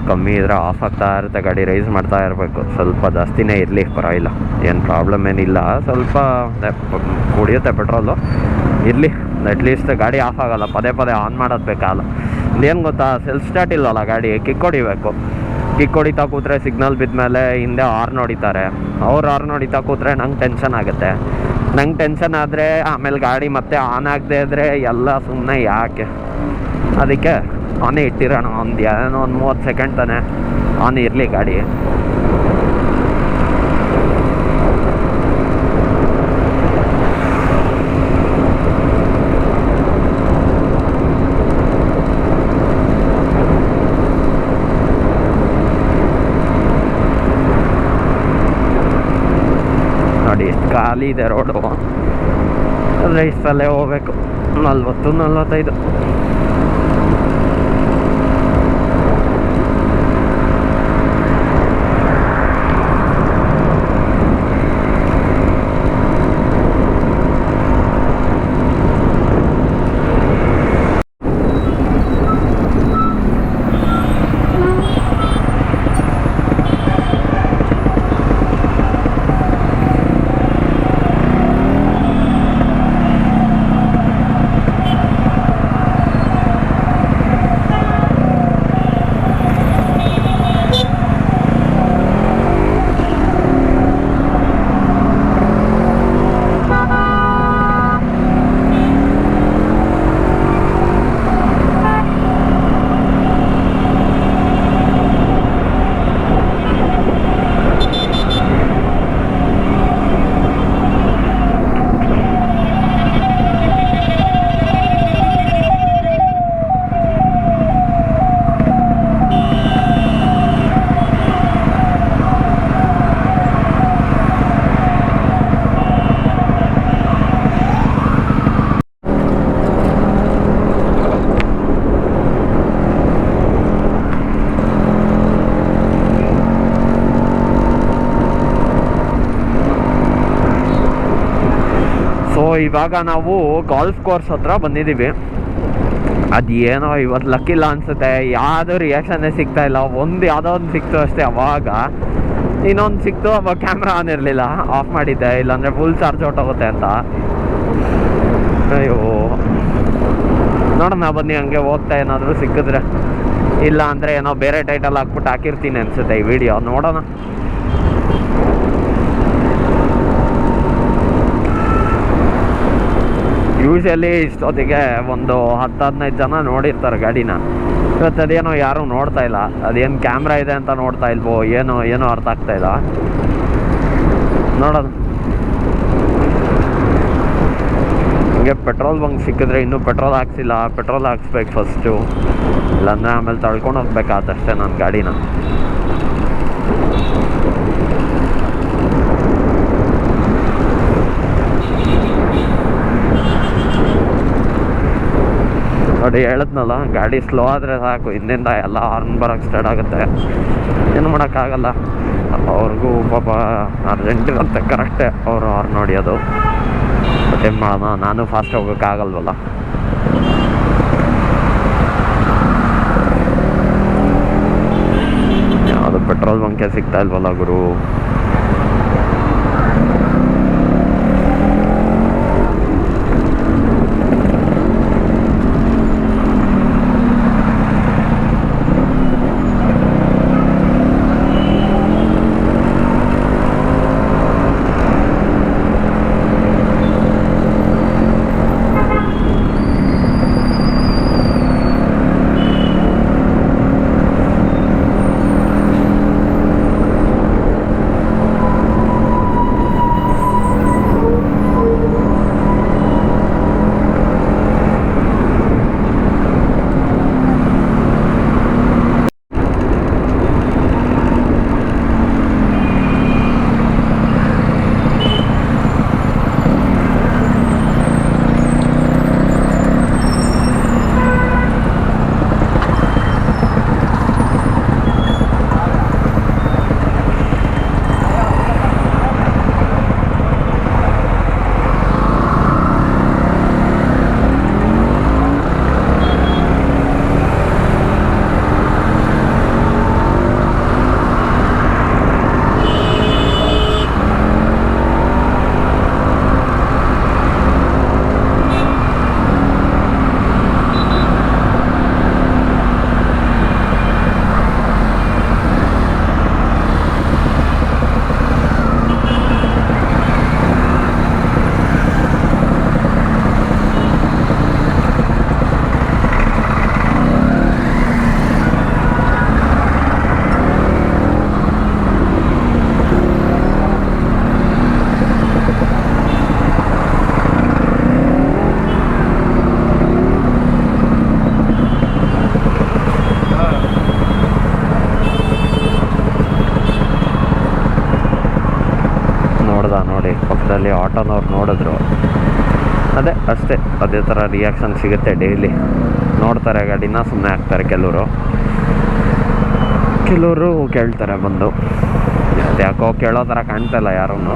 ಕಮ್ಮಿ ಇದ್ರೆ ಆಫ್ ಆಗ್ತಾ ಇರುತ್ತೆ ಗಾಡಿ, ರೈಸ್ ಮಾಡ್ತಾ ಇರಬೇಕು. ಸ್ವಲ್ಪ ಜಾಸ್ತಿನೇ ಇರಲಿ ಪರವಾಗಿಲ್ಲ, ಏನು ಪ್ರಾಬ್ಲಮ್ ಏನಿಲ್ಲ. ಸ್ವಲ್ಪ ಕುಡಿಯುತ್ತೆ ಪೆಟ್ರೋಲು, ಇರಲಿ. ಅಟ್ಲೀಸ್ಟ್ ಗಾಡಿ ಆಫ್ ಆಗೋಲ್ಲ, ಪದೇ ಪದೇ ಆನ್ ಮಾಡೋದು ಬೇಕಲ್ಲ. ಏನು ಗೊತ್ತಾ, ಸೆಲ್ಫ್ ಸ್ಟಾರ್ಟ್ ಇಲ್ಲವಲ್ಲ ಗಾಡಿ, ಕಿಕ್ ಹೊಡಿಬೇಕು. ಕಿಕ್ ಹೊಡಿತಾ ಕೂತ್ರೆ ಸಿಗ್ನಲ್ ಬಿದ್ಮೇಲೆ ಹಿಂದೆ ಹಾರ್ನ್ ಹೊಡಿತಾರೆ. ಅವ್ರು ಹಾರ್ನ್ ಹೊಡಿತಾ ಕೂತ್ರೆ ನಂಗೆ ಟೆನ್ಷನ್ ಆಗುತ್ತೆ. ನಂಗೆ ಟೆನ್ಷನ್ ಆದರೆ ಆಮೇಲೆ ಗಾಡಿ ಮತ್ತೆ ಆನ್ ಆಗದೆ ಇದ್ದರೆ ಎಲ್ಲ ಸುಮ್ಮನೆ ಯಾಕೆ, ಅದಕ್ಕೆ ಆನೇ ಇಟ್ಟಿರೋಣ. ಏನೋ ಒಂದು 30 ಸೆಕೆಂಡ್ ತಾನೆ ಆನ್ ಇರಲಿ ಗಾಡಿ. ನೋಡಿ ಎಷ್ಟು ಖಾಲಿ ಇದೆ ರೋಡು, ಅಂದರೆ ಇಷ್ಟಲ್ಲೇ ಹೋಗ್ಬೇಕು. 40-45. ಇವಾಗ ನಾವು ಗಾಲ್ಫ್ ಕೋರ್ಸ್ ಹತ್ರ ಬಂದಿದ್ದೀವಿ. ಅದೇನೋ ಇವತ್ತು ಲಕ್ಕಿಲ್ಲ ಅನ್ಸುತ್ತೆ, ಯಾವುದೋ ರಿಯಾಕ್ಷನ್ನೇ ಸಿಗ್ತಾ ಇಲ್ಲ. ಯಾವುದೋ ಒಂದು ಸಿಕ್ತು ಅಷ್ಟೇ. ಅವಾಗ ಇನ್ನೊಂದು ಸಿಕ್ತು, ಅವಾಗ ಕ್ಯಾಮ್ರಾ ಆನ್ ಇರಲಿಲ್ಲ, ಆಫ್ ಮಾಡಿದ್ದೆ, ಇಲ್ಲಾಂದರೆ ಫುಲ್ ಚಾರ್ಜ್ ಹೊಟ್ಟೋಗುತ್ತೆ ಅಂತ. ಅಯ್ಯೋ, ನೋಡೋಣ ಬನ್ನಿ, ಹಂಗೆ ಹೋಗ್ತಾ ಏನಾದರೂ ಸಿಕ್ಕಿದ್ರೆ. ಇಲ್ಲ ಅಂದರೆ ಏನೋ ಬೇರೆ ಟೈಟಲ್ ಹಾಕ್ಬಿಟ್ಟು ಹಾಕಿರ್ತೀನಿ ಅನಿಸುತ್ತೆ ಈ ವಿಡಿಯೋ, ನೋಡೋಣ. ಯೂಶಲಿ ಇಷ್ಟೊತ್ತಿಗೆ ಒಂದು 10-15 ಜನ ನೋಡಿರ್ತಾರೆ ಗಾಡಿನ. ಇವತ್ತು ಅದೇನೋ ಯಾರೂ ನೋಡ್ತಾ ಇಲ್ಲ. ಅದೇನು ಕ್ಯಾಮ್ರಾ ಇದೆ ಅಂತ ನೋಡ್ತಾ ಇಲ್ವೋ ಏನೋ ಅರ್ಥ ಆಗ್ತಾ ಇಲ್ಲ. ನೋಡೋಣ. ಹಂಗೆ ಪೆಟ್ರೋಲ್ ಬಂಕ್ ಸಿಕ್ಕಿದ್ರೆ, ಇನ್ನೂ ಪೆಟ್ರೋಲ್ ಹಾಕ್ಸಿಲ್ಲ, ಪೆಟ್ರೋಲ್ ಹಾಕ್ಸ್ಬೇಕು ಫಸ್ಟು. ಇಲ್ಲಾಂದರೆ ಆಮೇಲೆ ತಳ್ಕೊಂಡು ಹೋಗ್ಬೇಕಾಗತ್ತಷ್ಟೇ ನನ್ನ ಗಾಡಿನ. ನೋಡಿ ಹೇಳಿದ್ನಲ್ಲ, ಗಾಡಿ ಸ್ಲೋ ಆದರೆ ಸಾಕು, ಹಿಂದಿಂದ ಎಲ್ಲ ಹಾರ್ನ್ ಬರೋಕ್ಕೆ ಸ್ಟಾರ್ಟ್ ಆಗುತ್ತೆ. ಏನು ಮಾಡೋಕ್ಕಾಗಲ್ಲ, ಅವ್ರಿಗೂ ಪಾಪ ಅರ್ಜೆಂಟ್ ಇರುತ್ತೆ. ಕರೆಕ್ಟೇ ಅವರು ಹಾರ್ನ್ ಹೊಡಿಯೋದು. ಬಟ್ ಏನು ಮಾಡೋಣ, ನಾನು ಫಾಸ್ಟ್ ಹೋಗೋಕ್ಕಾಗಲ್ವಲ್ಲ. ಯಾವುದು ಪೆಟ್ರೋಲ್ ಬಂಕೆ ಸಿಗ್ತಾ ಇಲ್ವಲ್ಲ ಗುರು. ಆಟೋನವ್ರು ನೋಡಿದ್ರು. ಅದೇ ಅಷ್ಟೇ, ಅದೇ ಥರ ರಿಯಾಕ್ಷನ್ ಸಿಗುತ್ತೆ ಡೈಲಿ. ನೋಡ್ತಾರೆ ಗಾಡಿನ, ಸುಮ್ಮನೆ ಆಗ್ತಾರೆ ಕೆಲವರು ಕೇಳ್ತಾರೆ ಬಂದು. ಯಾಕೋ ಕೇಳೋ ಥರ ಕಾಣ್ತಾಯಿಲ್ಲ ಯಾರನ್ನು.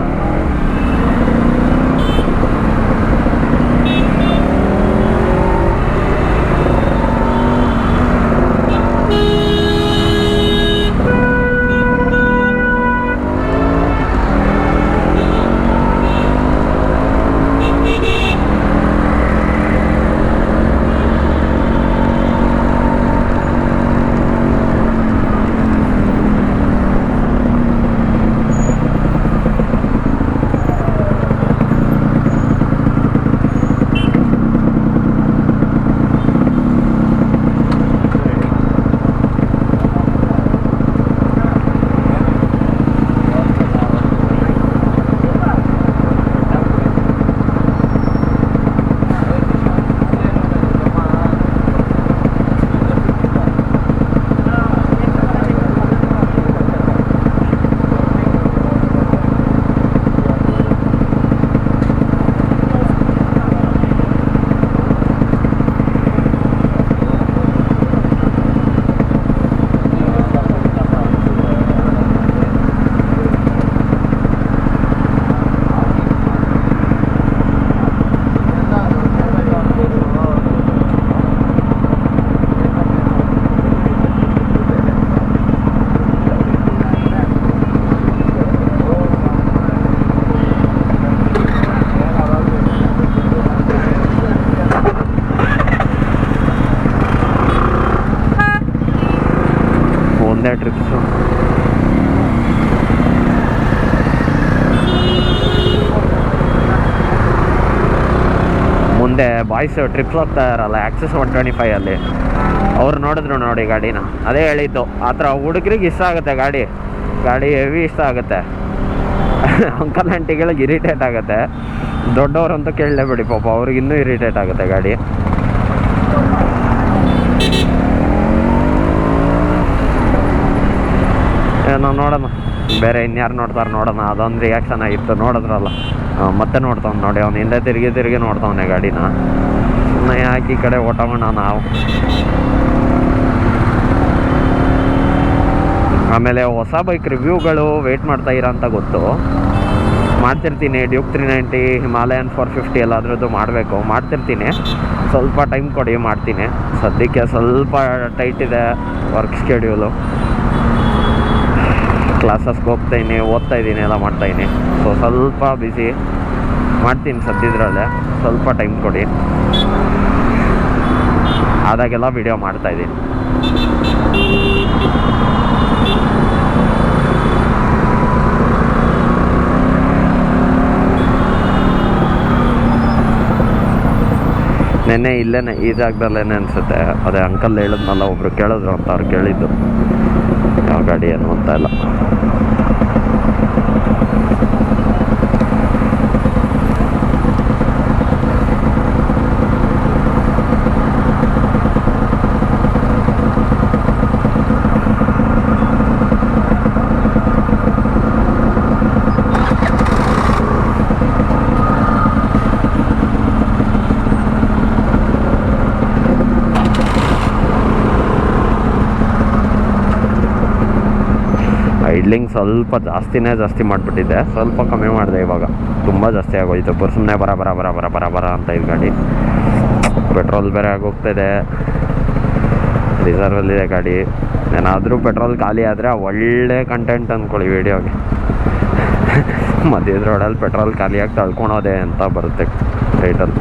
ಒಂದೇ ಟ್ರಿಪ್ಸು. ಮುಂದೆ ಬಾಯ್ಸ್ ಟ್ರಿಪ್ಸ್ ಹೋಗ್ತಾ ಇರಲ್ಲ ಆಕ್ಸಸ್ 125 ಅಲ್ಲಿ, ಅವ್ರು ನೋಡಿದ್ರು ನೋಡಿ ಗಾಡಿನ. ಅದೇ ಹೇಳಿದ್ದು, ಆ ಥರ ಹುಡುಗರಿಗೆ ಇಷ್ಟ ಆಗುತ್ತೆ ಗಾಡಿ ಹೆವಿ ಇಷ್ಟ ಆಗುತ್ತೆ. ಅಂಕಲ್ ಆಂಟಿಗಳಿಗೆ ಇರಿಟೇಟ್ ಆಗುತ್ತೆ, ದೊಡ್ಡವರಂತೂ ಕೇಳಲೇಬೇಡಿ ಪಾಪ, ಅವ್ರಿಗೆ ಇನ್ನೂ ಇರಿಟೇಟ್ ಆಗುತ್ತೆ ಗಾಡಿ. ನಾವು ನೋಡೋಣ, ಬೇರೆ ಇನ್ಯಾರು ನೋಡ್ತಾರೆ ನೋಡೋಣ. ಅದೊಂದು ರಿಯಾಕ್ಷನ್ ಆಗಿತ್ತು, ನೋಡಿದ್ರಲ್ಲ. ಮತ್ತೆ ನೋಡ್ತಾವ್ನು ನೋಡಿ, ಅವ್ನು ಹಿಂದೆ ತಿರುಗಿ ನೋಡ್ತಾವನೆ ಗಾಡಿನ. ಸುಮ್ಮನೆ ಯಾಕೆ ಈ ಕಡೆ ಓಟೋಣ ನಾವು. ಆಮೇಲೆ ಹೊಸ ಬೈಕ್ ರಿವ್ಯೂಗಳು ವೆಯ್ಟ್ ಮಾಡ್ತಾ ಇರೋ ಅಂತ ಗೊತ್ತು, ಮಾಡ್ತಿರ್ತೀನಿ. ಡ್ಯೂಕ್ 390, ಹಿಮಾಲಯನ್ 450 ಎಲ್ಲ ಅದರದ್ದು ಮಾಡ್ತಿರ್ತೀನಿ. ಸ್ವಲ್ಪ ಟೈಮ್ ಕೊಡಿ, ಮಾಡ್ತೀನಿ. ಸದ್ಯಕ್ಕೆ ಸ್ವಲ್ಪ ಟೈಟ್ ಇದೆ ವರ್ಕ್ ಶೆಡ್ಯೂಲು. ಕ್ಲಾಸಸ್ಗೆ ಹೋಗ್ತಾಯಿದ್ದೀನಿ, ಓದ್ತಾ ಇದ್ದೀನಿ, ಎಲ್ಲ ಮಾಡ್ತಾಯಿದ್ದೀನಿ. ಸೊ ಸ್ವಲ್ಪ ಬ್ಯುಸಿ, ಮಾಡ್ತೀನಿ ಸದ್ಯದ್ರಲ್ಲೇ. ಸ್ವಲ್ಪ ಟೈಮ್ ಕೊಡಿ, ಆದಾಗೆಲ್ಲ ವಿಡಿಯೋ ಮಾಡ್ತಾಯಿದ್ದೀನಿ. ನೆನ್ನೆ ಇಲ್ಲೇ ಈ ಜಾಗದಲ್ಲೇನೆ ಅನಿಸುತ್ತೆ. ಅದೇ ಅಂಕಲ್ ಹೇಳಿದ್ನಲ್ಲ, ಒಬ್ರು ಕೇಳಿದ್ರು ಅಂತ, ಅವ್ರು ಕೇಳಿದ್ದು ಯಾವ ಗಾಡಿ ಏನು ಅಂತ ಎಲ್ಲ. ಐಡ್ಲಿಂಗ್ ಸ್ವಲ್ಪ ಜಾಸ್ತಿ ಮಾಡಿಬಿಟ್ಟಿದ್ದೆ, ಸ್ವಲ್ಪ ಕಮ್ಮಿ ಮಾಡಿದೆ. ಇವಾಗ ತುಂಬ ಜಾಸ್ತಿ ಆಗೋಯ್ತು. ಸುಮ್ಮನೆ ಬರ ಅಂತ ಇದು ಗಾಡಿ. ಪೆಟ್ರೋಲ್ ಬೇರೆ ಆಗೋಗ್ತಾಯಿದೆ, ರಿಸರ್ವಲ್ಲಿದೆ ಗಾಡಿ. ಏನಾದರೂ ಪೆಟ್ರೋಲ್ ಖಾಲಿ ಆದರೆ ಒಳ್ಳೆ ಕಂಟೆಂಟ್ ಅಂದ್ಕೊಳ್ಳಿ ವೀಡಿಯೋಗೆ. ಮಧ್ಯದ ರೋಡಲ್ಲಿ ಪೆಟ್ರೋಲ್ ಖಾಲಿಯಾಗಿ ತಳ್ಕೊಳೋದೆ ಅಂತ ಬರುತ್ತೆ ಟೈಟಲ್.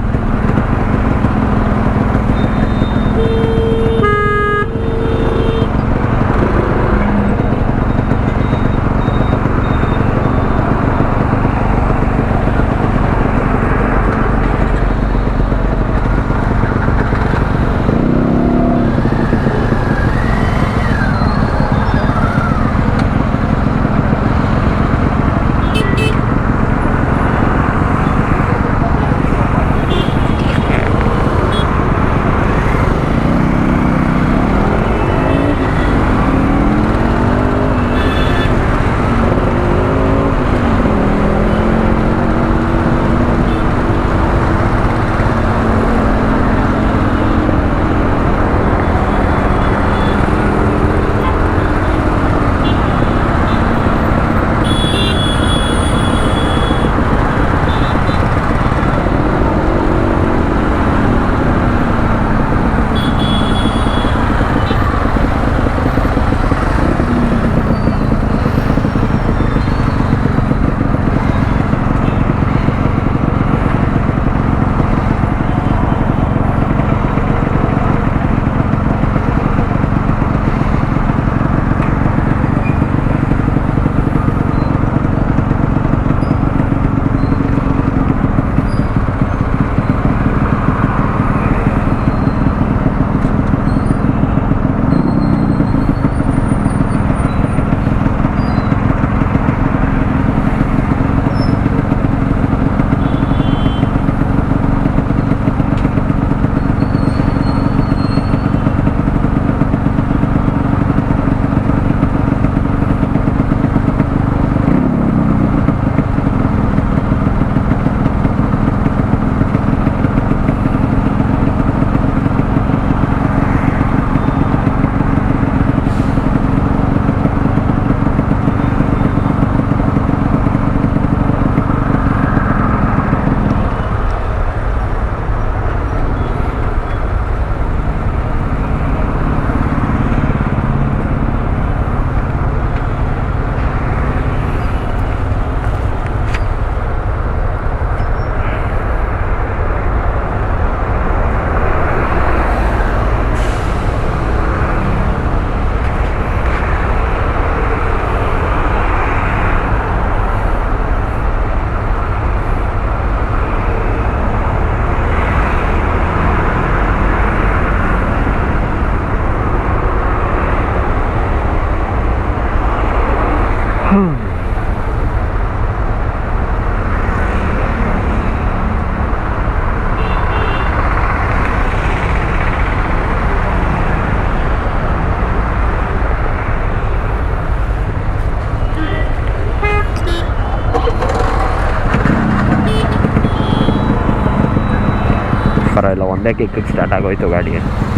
ಒಂದೇ ಕಿಕ್ಕಿಗೆ ಸ್ಟಾರ್ಟ್ ಆಗೋಯ್ತು ಗಾಡಿ.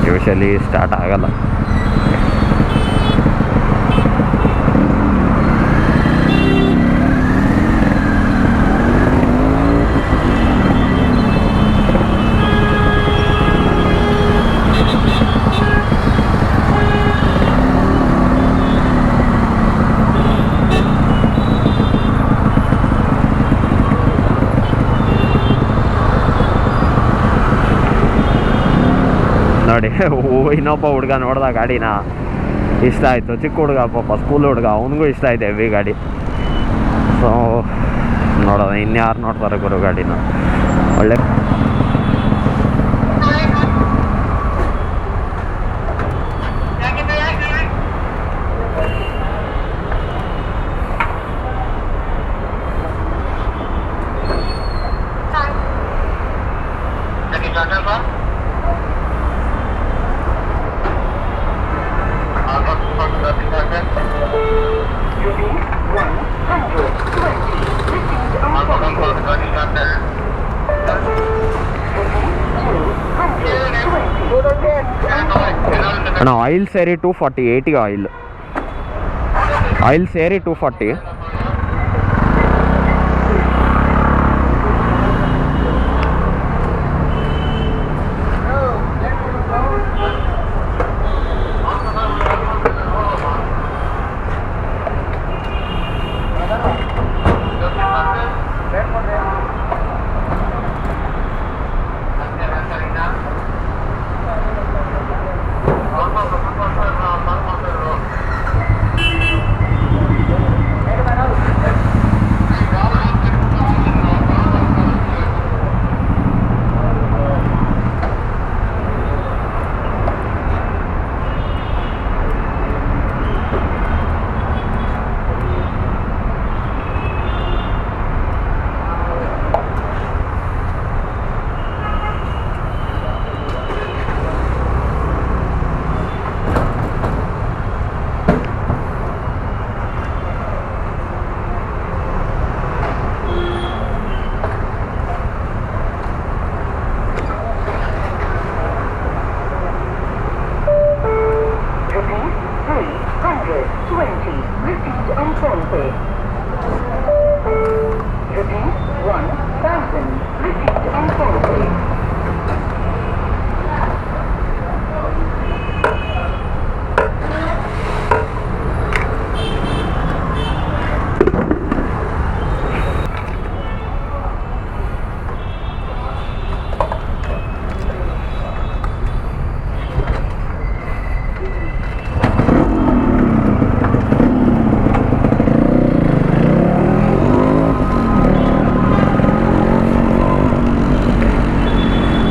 ಯೂಶಲಿ ಸ್ಟಾರ್ಟ್ ಆಗಲ್ಲ. ನೋಡಿ ಇನ್ನೊಬ್ಬ ಹುಡುಗ ನೋಡ್ದ ಗಾಡಿನ, ಇಷ್ಟ ಆಯಿತು. ಚಿಕ್ಕ ಹುಡುಗ ಪಾಪ, ಸ್ಕೂಲ್ ಹುಡುಗ, ಅವನಿಗೂ ಇಷ್ಟ ಆಯ್ತು ಹೆವಿ ಗಾಡಿ. ಸೊ ನೋಡೋಣ ಇನ್ಯಾರು ನೋಡ್ತಾರೆ ಗುರು ಗಾಡಿನ. ಒಳ್ಳೆ ಅಣ್ಣ ಆಯಿಲ್ ಸೇರಿ 240, 80 ಆಯಿಲ್ ಸೇರಿ 240.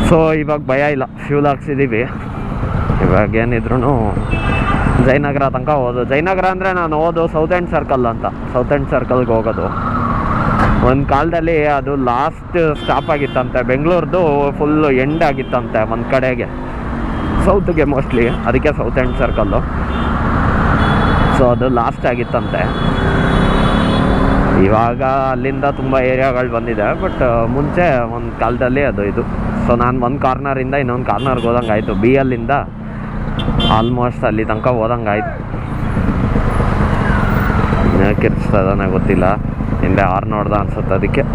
ಸೊ ಇವಾಗ ಭಯ ಇಲ್ಲ, ಫ್ಯೂಲ್ ಹಾಕ್ಸಿದ್ದೀವಿ. ಇವಾಗ ಏನಿದ್ರು ಜಯನಗರ ತನಕ ಹೋದು. ಜಯನಗರ ಅಂದರೆ ನಾನು ಹೋದು ಸೌತ್ ಎಂಡ್ ಸರ್ಕಲ್ ಅಂತ, ಸೌತ್ ಎಂಡ್ ಸರ್ಕಲ್ಗೆ ಹೋಗೋದು. ಒಂದು ಕಾಲದಲ್ಲಿ ಅದು ಲಾಸ್ಟ್ ಸ್ಟಾಪ್ ಆಗಿತ್ತಂತೆ, ಬೆಂಗಳೂರ್ದು ಫುಲ್ಲು ಎಂಡ್ ಆಗಿತ್ತಂತೆ ಒಂದು ಕಡೆಗೆ, ಸೌತ್ಗೆ ಮೋಸ್ಟ್ಲಿ, ಅದಕ್ಕೆ ಸೌತ್ ಎಂಡ್ ಸರ್ಕಲ್ಲು. ಸೊ ಅದು ಲಾಸ್ಟ್ ಆಗಿತ್ತಂತೆ. ಇವಾಗ ಅಲ್ಲಿಂದ ತುಂಬ ಏರಿಯಾಗಳು ಬಂದಿದೆ, ಬಟ್ ಮುಂಚೆ ಒಂದು ಕಾಲದಲ್ಲಿ ಅದು ಇದು. ಸೊ ನಾನು ಒಂದು ಕಾರ್ನರಿಂದ ಇನ್ನೊಂದು ಕಾರ್ನರ್ಗೆ ಹೋದಂಗೆ ಆಯಿತು. ಬಿ ಅಲ್ಲಿಂದ ಆಲ್ಮೋಸ್ಟ್ ಅಲ್ಲಿ ತನಕ ಹೋದಂಗೆ ಆಯಿತು. ಕಿರ್ಚ್ತಾ ಇದ್ದಾನೆ ಗೊತ್ತಿಲ್ಲ, ಹಿಂದೆ ಆರು ನೋಡ್ದ ಅನ್ಸುತ್ತೆ ಅದಕ್ಕೆ.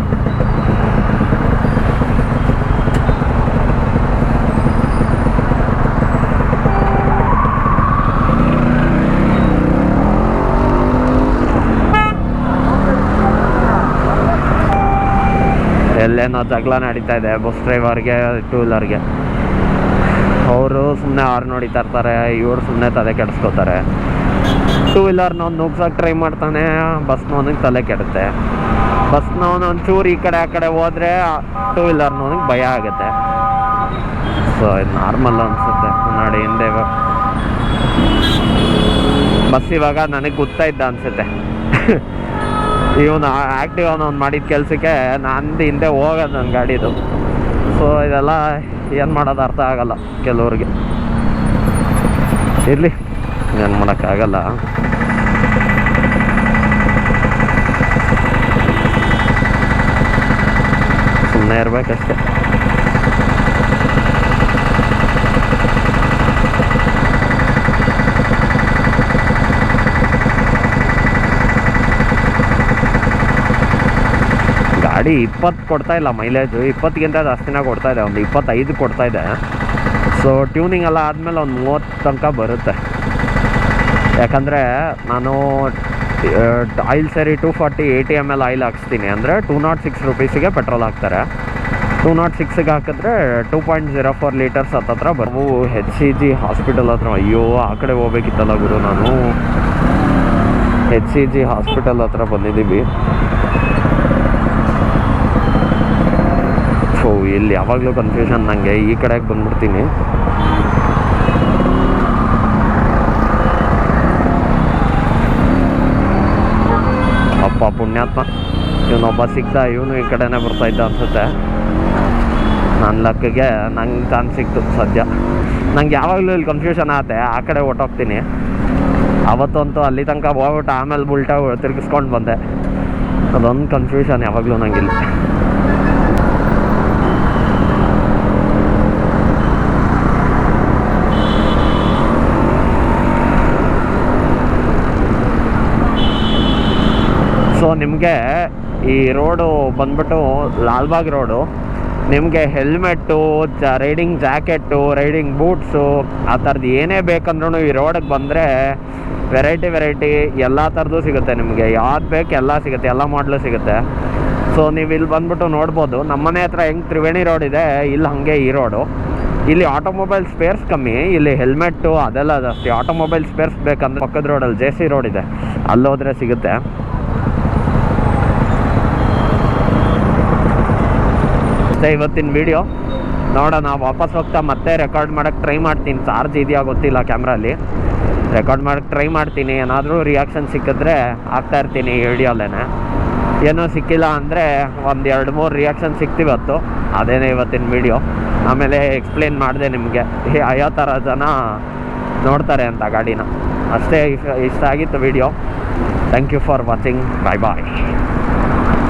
ಎಲ್ಲೇನೋ ಜಗಳ ನಡೀತಾ ಇದೆ ಬಸ್ ಡ್ರೈವರ್ಗೆ ಟೂ ವೀಲರ್ಗೆ. ಅವರು ಸುಮ್ಮನೆ ಆರು ನೋಡಿತಾ ಇರ್ತಾರೆ, ಇವರು ಸುಮ್ಮನೆ ತಲೆ ಕೆಡಿಸ್ಕೋತಾರೆ. ಟೂ ವೀಲರ್ನವ್ನು ನುಗ್ಸೋಕೆ ಟ್ರೈ ಮಾಡ್ತಾನೆ, ಬಸ್ನವನಿಗೆ ತಲೆ ಕೆಡುತ್ತೆ. ಬಸ್ನವನು ಒಂಚೂರು ಈ ಕಡೆ ಆ ಕಡೆ ಹೋದರೆ ಟೂ ವೀಲರ್ನವನಿಗೆ ಭಯ ಆಗುತ್ತೆ. ಸೊ ಇದು ನಾರ್ಮಲ್ ಅನಿಸುತ್ತೆ. ನೋಡಿ ಹಿಂದೆ ಇವಾಗ ಬಸ್ ಇವಾಗ ನನಗೆ ಗೊತ್ತಾಯಿದ್ದ ಅನಿಸುತ್ತೆ. ಇವನು ಆ್ಯಕ್ಟಿವ್ ಅವ್ನು ಮಾಡಿದ ಕೆಲಸಕ್ಕೆ ನಂದು ಹಿಂದೆ ಹೋಗೋದು ನನ್ನ ಗಾಡಿದು. ಸೊ ಇದೆಲ್ಲ ಏನು ಮಾಡೋದು ಅರ್ಥ ಆಗಲ್ಲ ಕೆಲವ್ರಿಗೆ. ಇರಲಿ, ಏನು ಮಾಡೋಕ್ಕಾಗಲ್ಲ. ಸುಮ್ಮನೆ ಇರಬೇಕಷ್ಟೆ. ಗಾಡಿ 20 ಕೊಡ್ತಾ ಇಲ್ಲ ಮೈಲೇಜು, 20ಗಿಂತ ಜಾಸ್ತಿನೇ ಕೊಡ್ತಾ ಇದೆ, ಒಂದು 25 ಕೊಡ್ತಾ ಇದೆ. ಸೊ ಟ್ಯೂನಿಂಗ್ ಎಲ್ಲ ಆದಮೇಲೆ ಒಂದು 30 ತನಕ ಬರುತ್ತೆ. ಯಾಕಂದರೆ ನಾನು ಆಯಿಲ್ ಸೇರಿ 240 ATML ಆಯಿಲ್ ಹಾಕ್ಸ್ತೀನಿ, ಅಂದರೆ 206 ರೂಪೀಸಿಗೆ ಪೆಟ್ರೋಲ್ ಹಾಕ್ತಾರೆ. 206ಗೆ ಹಾಕಿದ್ರೆ 2.04 ಲೀಟರ್ಸ್ ಹತ್ತತ್ರ ಬರ್ವು. HCG ಹಾಸ್ಪಿಟಲ್ ಹತ್ರ, ಅಯ್ಯೋ ಆ ಕಡೆ ಹೋಗ್ಬೇಕಿತ್ತಲ್ಲ ಗುರು, ನಾನು HCG ಹಾಸ್ಪಿಟಲ್ ಹತ್ರ ಬಂದಿದ್ದೀವಿ. ಸೊ ಇಲ್ಲಿ ಯಾವಾಗಲೂ ಕನ್ಫ್ಯೂಷನ್ ನನಗೆ, ಈ ಕಡೆಗೆ ಬಂದ್ಬಿಡ್ತೀನಿ. ಅಪ್ಪ ಪುಣ್ಯಾತ್ಮ, ಇವನೊಬ್ಬ ಸಿಕ್ತ, ಇವನು ಈ ಕಡೆನೇ ಬರ್ತಾ ಇದ್ದ ಅನ್ಸುತ್ತೆ. ನನ್ನ ಲಕ್ಕಿಗೆ ನಂಗೆ ಚಾನ್ಸ್ ಸಿಕ್ತು ಸದ್ಯ. ನಂಗೆ ಯಾವಾಗಲೂ ಇಲ್ಲಿ ಕನ್ಫ್ಯೂಷನ್ ಆಗುತ್ತೆ, ಆ ಕಡೆ ಹೊಟ್ಟೋಗ್ತೀನಿ. ಅವತ್ತಂತೂ ಅಲ್ಲಿ ತನಕ ಹೋಗ್ಬಿಟ್ಟು ಆಮೇಲೆ ಉಲ್ಟಾ ತಿರ್ಗಿಸ್ಕೊಂಡು ಬಂದೆ. ಅದೊಂದು ಕನ್ಫ್ಯೂಷನ್ ಯಾವಾಗಲೂ ನಂಗಿಲ್ಲ. ಸೊ ನಿಮಗೆ ಈ ರೋಡು ಬಂದ್ಬಿಟ್ಟು ಲಾಲ್ಬಾಗ್ ರೋಡು. ನಿಮಗೆ helmet, riding jacket, riding boots, ಆ ಥರದ್ದು ಏನೇ ಬೇಕಂದ್ರೂ ಈ ರೋಡಿಗೆ ಬಂದರೆ ವೆರೈಟಿ ಎಲ್ಲ ಥರದ್ದು ಸಿಗುತ್ತೆ. ನಿಮಗೆ ಯಾವ್ದು ಬೇಕು ಎಲ್ಲ ಸಿಗುತ್ತೆ, ಎಲ್ಲ ಮಾಡಲು ಸಿಗುತ್ತೆ. ಸೊ ನೀವು ಇಲ್ಲಿ ಬಂದ್ಬಿಟ್ಟು ನೋಡ್ಬೋದು, ನಮ್ಮನೆ ಹತ್ರ ಹೆಂಗೆ ತ್ರಿವೇಣಿ ರೋಡ್ ಇದೆ, ಇಲ್ಲಿ ಹಾಗೆ ಈ ರೋಡು. ಇಲ್ಲಿ ಆಟೋಮೊಬೈಲ್ ಸ್ಪೇರ್ಸ್ ಕಮ್ಮಿ, ಇಲ್ಲಿ ಹೆಲ್ಮೆಟ್ಟು ಅದೆಲ್ಲ ಜಾಸ್ತಿ. ಆಟೋಮೊಬೈಲ್ ಸ್ಪೇರ್ಸ್ ಬೇಕಂದ್ರೆ ಪಕ್ಕದ ರೋಡಲ್ಲಿ JC ರೋಡ್ ಇದೆ, ಅಲ್ಲೋದ್ರೆ ಸಿಗುತ್ತೆ. ಇವತ್ತಿನ ವಿಡಿಯೋ ನೋಡೋಣ, ವಾಪಸ್ ಹೋಗ್ತಾ ಮತ್ತೆ ರೆಕಾರ್ಡ್ ಮಾಡೋಕ್ಕೆ ಟ್ರೈ ಮಾಡ್ತೀನಿ. ಚಾರ್ಜ್ ಇದೆಯಾ ಗೊತ್ತಿಲ್ಲ ಕ್ಯಾಮ್ರಲ್ಲಿ, ರೆಕಾರ್ಡ್ ಮಾಡೋಕ್ಕೆ ಟ್ರೈ ಮಾಡ್ತೀನಿ. ಏನಾದರೂ ರಿಯಾಕ್ಷನ್ ಸಿಕ್ಕಿದ್ರೆ ಹಾಕ್ತಾ ಇರ್ತೀನಿ ವಿಡಿಯೋಲ್ಲೇ. ಏನೂ ಸಿಕ್ಕಿಲ್ಲ ಅಂದರೆ ಒಂದು 2-3 ರಿಯಾಕ್ಷನ್ ಸಿಕ್ತಿವತ್ತು, ಅದೇನೇ ಇವತ್ತಿನ ವಿಡಿಯೋ. ಆಮೇಲೆ ಎಕ್ಸ್ಪ್ಲೇನ್ ಮಾಡಿದೆ ನಿಮಗೆ ಯಾವ ಥರ ಜನ ನೋಡ್ತಾರೆ ಅಂತ ಗಾಡಿನ. ಅಷ್ಟೇ, ಇಷ್ಟ ಆಗಿತ್ತು video. Thank you for watching. Bye bye.